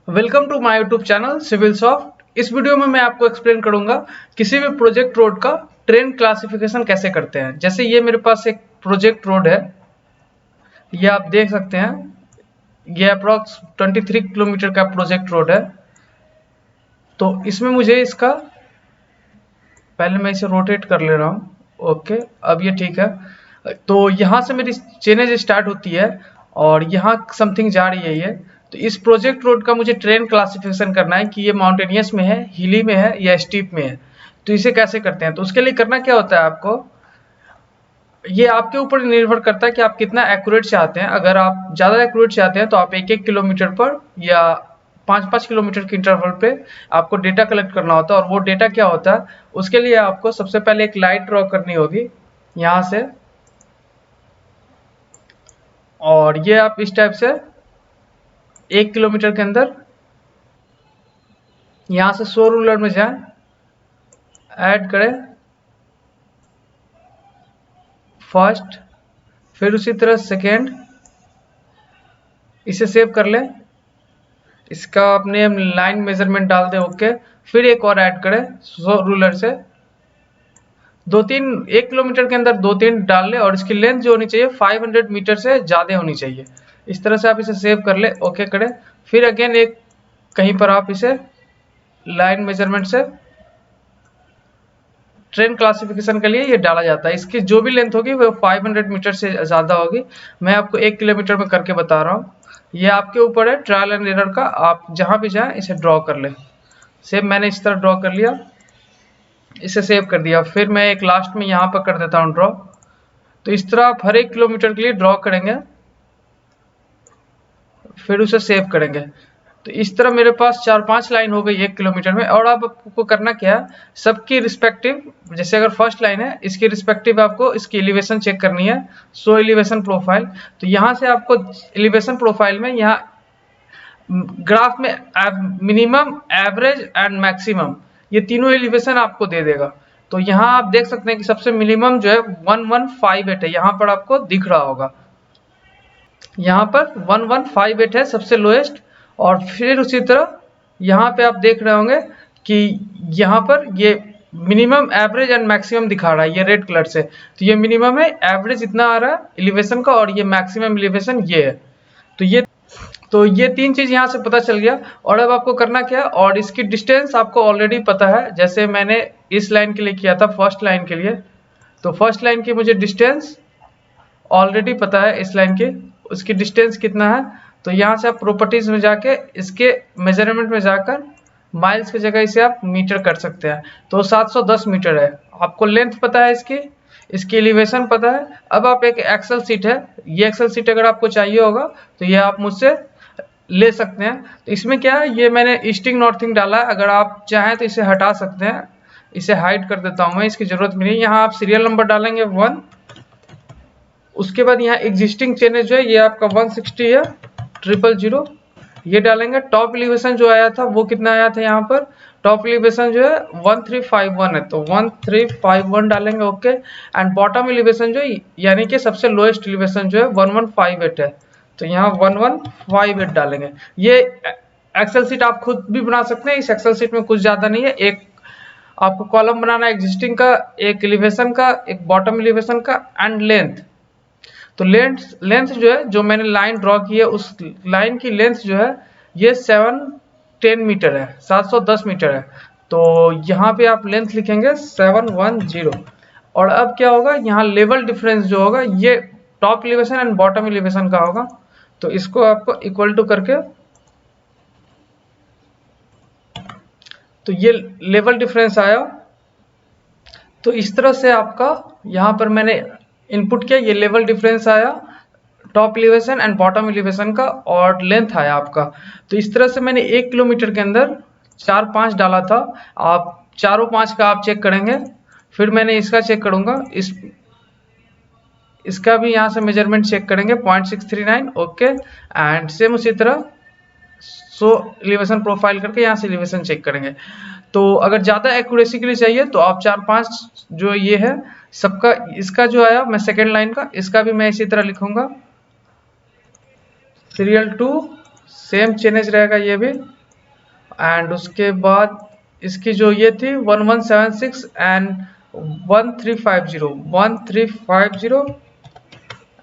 Welcome to my YouTube channel civil soft. इस video में मैं आपको एक्सप्लेन करूंगा किसी भी प्रोजेक्ट रोड का ट्रेन क्लासिफिकेशन कैसे करते हैं। जैसे ये मेरे पास एक प्रोजेक्ट रोड है, ये आप देख सकते हैं, ये अप्रॉक्स 23 किलोमीटर का प्रोजेक्ट रोड है। तो इसमें मुझे इसका पहले मैं इसे रोटेट कर ले रहा हूँ। ओके, अब ये ठीक है। तो यहाँ से मेरी चेनेज स्टार्ट होती है और यहाँ समथिंग जा रही है ये। तो इस प्रोजेक्ट रोड का मुझे ट्रेन क्लासिफिकेशन करना है कि ये माउंटेनियस में है, हिली में है या स्टीप में है। तो इसे कैसे करते हैं? तो उसके लिए करना क्या होता है आपको, ये आपके ऊपर निर्भर करता है कि आप कितना एक्यूरेट चाहते हैं। अगर आप ज़्यादा एक्यूरेट चाहते हैं तो आप 1-1 किलोमीटर पर या 5-5 किलोमीटर के इंटरवल पे आपको डेटा कलेक्ट करना होता है। और वो डेटा क्या होता है, उसके लिए आपको सबसे पहले एक लाइन ड्रॉ करनी होगी यहाँ से, और ये आप इस टाइप से 1 किलोमीटर के अंदर यहाँ से शो रूलर में जाएं, ऐड करें फर्स्ट, फिर उसी तरह सेकेंड, इसे सेव कर लें, इसका अपने लाइन मेजरमेंट डाल दें। ओके, फिर एक और ऐड करें शो रूलर से, 2-3 1 किलोमीटर के अंदर 2-3 डाल लें और इसकी लेंथ जो होनी चाहिए 500 मीटर से ज़्यादा होनी चाहिए। इस तरह से आप इसे सेव कर ले, ओके करें। फिर अगेन एक कहीं पर आप इसे लाइन मेजरमेंट से ट्रेन क्लासिफिकेशन के लिए ये डाला जाता है। इसकी जो भी लेंथ होगी वो 500 मीटर से ज़्यादा होगी। मैं आपको 1 किलोमीटर में करके बता रहा हूँ। ये आपके ऊपर है, ट्रायल एंड एरर का। आप जहाँ भी जाएँ इसे ड्रॉ कर लें। सेव मैंने इस तरह ड्रॉ कर लिया, इसे सेव कर दिया। फिर मैं एक लास्ट में यहाँ पर कर देता हूँ ड्रॉ। तो इस तरह आप हर 1 किलोमीटर के लिए ड्रॉ करेंगे, फिर उसे सेव करेंगे। तो इस तरह मेरे पास 4-5 लाइन हो गई 1 किलोमीटर में। और अब आपको करना क्या है, सबकी रिस्पेक्टिव, जैसे अगर फर्स्ट लाइन है इसकी रिस्पेक्टिव आपको इसकी एलिवेशन चेक करनी है, शो एलिवेशन प्रोफाइल। तो यहाँ से आपको एलिवेशन प्रोफाइल में यहाँ ग्राफ में मिनिमम, एवरेज एंड मैक्सिमम, ये तीनों एलिवेशन आपको दे देगा। तो यहाँ आप देख सकते हैं कि सबसे मिनिमम जो है 1158 है, यहाँ पर आपको दिख रहा होगा, यहाँ पर 1158 है सबसे लोएस्ट। और फिर उसी तरह यहाँ पे आप देख रहे होंगे कि यहाँ पर ये मिनिमम, एवरेज एंड मैक्सिमम दिखा रहा है ये रेड कलर से। तो ये मिनिमम है, एवरेज इतना आ रहा है एलिवेशन का, और ये मैक्सिमम एलिवेशन ये है। तो ये 3 चीज यहाँ से पता चल गया। और अब आपको करना क्या है, और इसकी डिस्टेंस आपको ऑलरेडी पता है, जैसे मैंने इस लाइन के लिए किया था, फर्स्ट लाइन के लिए। तो फर्स्ट लाइन की मुझे डिस्टेंस ऑलरेडी पता है, इस लाइन की उसकी डिस्टेंस कितना है। तो यहाँ से आप प्रॉपर्टीज में जाके इसके मेजरमेंट में जाकर माइल्स की जगह इसे आप मीटर कर सकते हैं। तो 710 मीटर है। आपको लेंथ पता है इसकी एलिवेशन पता है। अब आप एक एक्सेल सीट है, ये एक्सेल सीट अगर आपको चाहिए होगा तो ये आप मुझसे ले सकते हैं। तो इसमें क्या है, ये मैंने ईस्टिंग नॉर्थिंग डाला है, अगर आप चाहें तो इसे हटा सकते हैं। इसे हाइड कर देता हूं मैं, इसकी जरूरत भी नहीं। यहाँ आप सीरियल नंबर डालेंगे 1, उसके बाद यहाँ एग्जिस्टिंग चेनेज जो है ये आपका 160 है 000, ये डालेंगे। टॉप एलिवेशन जो आया था वो कितना आया था, यहाँ पर टॉप एलिवेशन जो है 1351 है, तो 1351 डालेंगे। ओके, एंड बॉटम एलिवेशन जो यानी कि सबसे लोएस्ट एलिवेशन जो है 1158 है, तो यहाँ 1158 डालेंगे। ये एक्सेल सीट आप खुद भी बना सकते हैं। इस एक्सेल सीट में कुछ ज्यादा नहीं है, एक आपको कॉलम बनाना है एग्जिस्टिंग का, एक एलिवेशन का, एक बॉटम एलिवेशन का, एंड लेंथ। तो लेंथ जो है, जो मैंने लाइन ड्रॉ की है उस लाइन की लेंथ जो है ये 710 मीटर है, 710 मीटर है। तो यहाँ पे आप लेंथ लिखेंगे 710। और अब क्या होगा, यहाँ लेवल डिफरेंस जो होगा ये top elevation and bottom elevation का होगा। तो इसको आपको इक्वल टू करके, तो ये लेवल डिफरेंस आया। तो इस तरह से आपका यहाँ पर मैंने इनपुट किया, ये लेवल डिफरेंस आया top elevation and bottom elevation का, और लेंथ आया आपका। तो इस तरह से मैंने 1 किलोमीटर के अंदर 4-5 डाला था। आप चारों 5 का आप चेक करेंगे, फिर मैंने इसका चेक करूंगा, इसका भी यहाँ से मेजरमेंट चेक करेंगे 0.639। ओके, एंड सेम उसी तरह सो एलिवेशन प्रोफाइल करके यहाँ से एलिवेशन चेक करेंगे। तो अगर ज़्यादा एक्यूरेसी के लिए चाहिए तो आप 4-5 जो ये है सबका इसका जो आया मैं सेकेंड लाइन का इसका भी मैं इसी तरह लिखूंगा सीरियल टू, सेम चेंज रहेगा ये भी। एंड उसके बाद इसकी जो ये थी 1176 एंड 1350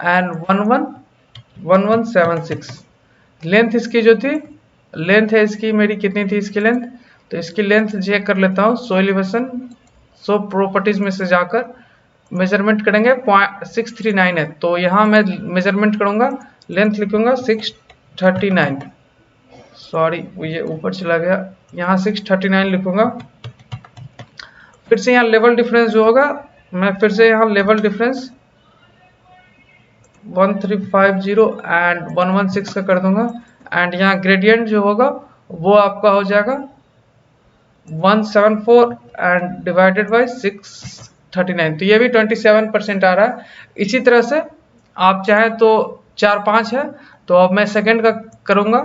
एंड 1176 लेंथ इसकी जो थी, लेंथ है इसकी मेरी कितनी थी इसकी लेंथ, तो इसकी लेंथ चेक कर लेता हूँ। सो एलिवेशन सो प्रॉपर्टीज में से जाकर मेजरमेंट करेंगे 639 है, तो यहाँ मैं मेजरमेंट करूंगा, लेंथ लिखूंगा 639, सॉरी ये ऊपर चला गया, यहाँ 639 लिखूंगा। फिर से यहाँ लेवल डिफरेंस जो होगा मैं फिर से यहाँ लेवल डिफरेंस 1350 एंड 116 का कर दूंगा। एंड यहाँ ग्रेडियंट जो होगा वो आपका हो जाएगा 174 एंड डिवाइडेड बाय 639, तो ये भी 27% आ रहा है। इसी तरह से आप चाहें तो 4-5 है, तो अब मैं सेकंड का करूंगा।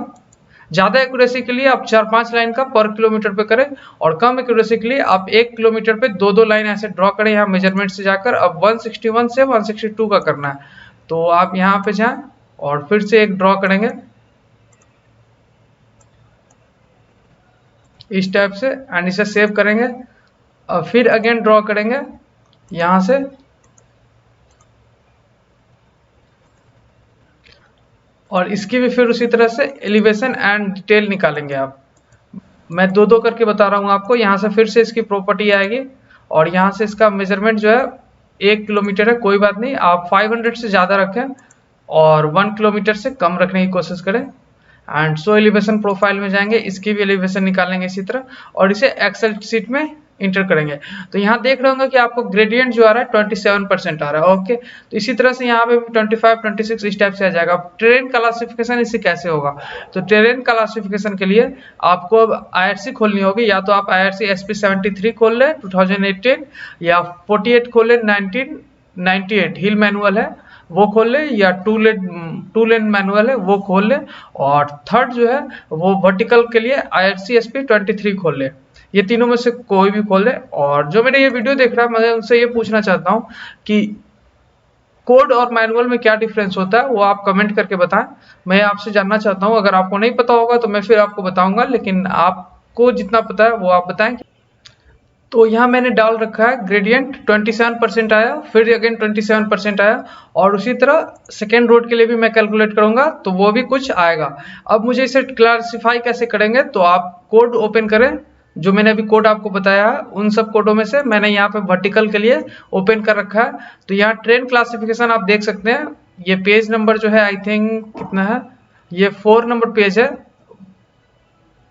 ज़्यादा एक्यूरेसी के लिए आप 4-5 लाइन का पर किलोमीटर पे करें, और कम एक्यूरेसी के लिए आप 1 किलोमीटर पे 2-2 लाइन ऐसे ड्रॉ करें यहाँ मेजरमेंट से जाकर। अब 161 से 162 का करना है, तो आप यहाँ पे जाएं और फिर से एक ड्रॉ करेंगे इस टाइप से, एंड इसे सेव करेंगे। फिर अगेन ड्रॉ करेंगे यहाँ से, और इसकी भी फिर उसी तरह से एलिवेशन एंड डिटेल निकालेंगे आप। मैं 2-2 करके बता रहा हूँ आपको। यहाँ से फिर से इसकी प्रॉपर्टी आएगी, और यहाँ से इसका मेजरमेंट जो है 1 किलोमीटर है, कोई बात नहीं, आप 500 से ज़्यादा रखें और 1 किलोमीटर से कम रखने की कोशिश करें। एंड सो एलिवेशन प्रोफाइल में जाएंगे, इसकी भी एलिवेशन निकालेंगे इसी तरह, और इसे एक्सेल शीट में इंटर करेंगे। तो यहाँ देख रहे होंगे कि आपको ग्रेडियंट जो आ रहा है 27% आ रहा है। ओके, तो इसी तरह से यहाँ पे 25-26 इस टाइप से आ जाएगा। अब ट्रेन क्लासिफिकेशन इससे कैसे होगा, तो ट्रेन क्लासिफिकेशन के लिए आपको अब IRC खोलनी होगी। या तो आप IRC SP73 खोल लें 2018, या 48 खोल लें 1998 हिल मैनुअल है वो खोल ले, या टू लेन मैनुअल है वो खोल ले, और थर्ड जो है वो वर्टिकल के लिए IRC SP23 खोल ले। ये तीनों में से कोई भी खोल ले। और जो मेरे ये वीडियो देख रहा है, मैं उनसे ये पूछना चाहता हूँ कि कोड और मैनुअल में क्या डिफरेंस होता है, वो आप कमेंट करके बताएं। मैं आपसे जानना चाहता हूँ। अगर आपको नहीं पता होगा तो मैं फिर आपको बताऊंगा, लेकिन आपको जितना पता है वो आप बताएं। तो यहाँ मैंने डाल रखा है ग्रेडियंट 27% आया, फिर अगेन 27% आया, और उसी तरह सेकेंड रोड के लिए भी मैं कैलकुलेट करूंगा तो वो भी कुछ आएगा। अब मुझे इसे क्लासिफाई कैसे करेंगे, तो आप कोड ओपन करें, जो मैंने अभी कोड आपको बताया है उन सब कोडों में से मैंने यहाँ पे वर्टिकल के लिए ओपन कर रखा है। तो यहाँ ट्रेन क्लासिफिकेशन आप देख सकते हैं, ये पेज नंबर जो है आई थिंक कितना है, ये 4 नंबर पेज है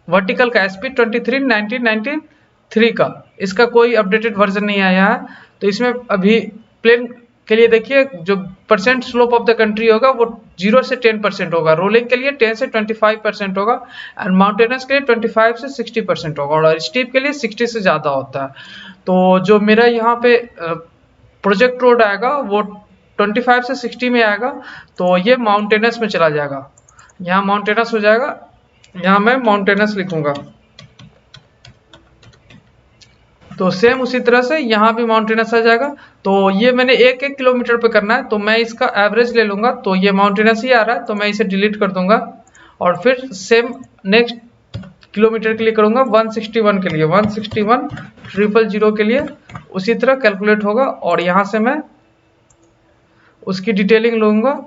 वर्टिकल का, SP23 1993 का। इसका कोई अपडेटेड वर्जन नहीं आया है। तो इसमें अभी प्लेन के लिए देखिए जो percent slope of the country होगा वो 0 से 10% होगा, रोलिंग के लिए 10 से 25% होगा, एंड माउंटेनस के लिए 25 से 60% होगा, और स्टीप के लिए 60 से ज़्यादा होता है। तो जो मेरा यहाँ पे प्रोजेक्ट रोड आएगा वो 25 से 60 में आएगा, तो ये माउंटेनस में चला जाएगा, यहाँ माउंटेनस हो जाएगा। यहाँ मैं माउंटेनस लिखूंगा, तो सेम उसी तरह से यहाँ भी माउंटेनस आ जाएगा। तो ये मैंने 1-1 किलोमीटर पे करना है, तो मैं इसका एवरेज ले लूंगा, तो ये माउंटेनस ही आ रहा है तो मैं इसे डिलीट कर दूंगा, और फिर सेम नेक्स्ट किलोमीटर के लिए करूंगा 161 के लिए, 161,000 के लिए उसी तरह कैलकुलेट होगा, और यहाँ से मैं उसकी डिटेलिंग लूंगा।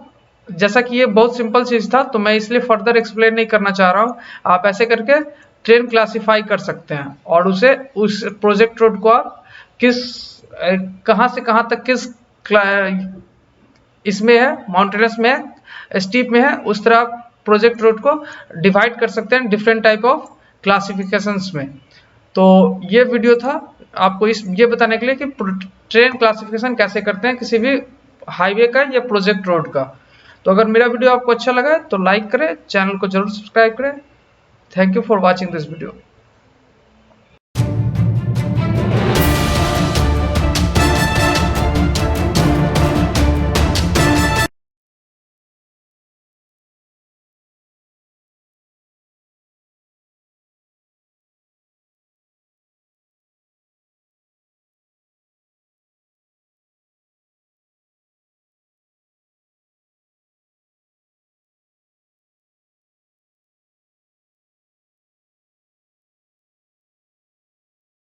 जैसा कि ये बहुत सिंपल चीज था तो मैं इसलिए फर्दर एक्सप्लेन नहीं करना चाह रहा हूँ। आप ऐसे करके ट्रेन क्लासिफाई कर सकते हैं, और उसे उस प्रोजेक्ट रोड को आप कहाँ से कहाँ तक किस इसमें है, माउंटेनस में है, स्टीप में है, उस तरह आप प्रोजेक्ट रोड को डिवाइड कर सकते हैं डिफरेंट टाइप ऑफ क्लासिफिकेशंस में। तो ये वीडियो था आपको ये बताने के लिए कि ट्रेन क्लासिफिकेशन कैसे करते हैं किसी भी हाईवे का या प्रोजेक्ट रोड का। तो अगर मेरा वीडियो आपको अच्छा लगा तो लाइक करें, चैनल को जरूर सब्सक्राइब करें। Thank you for watching this video.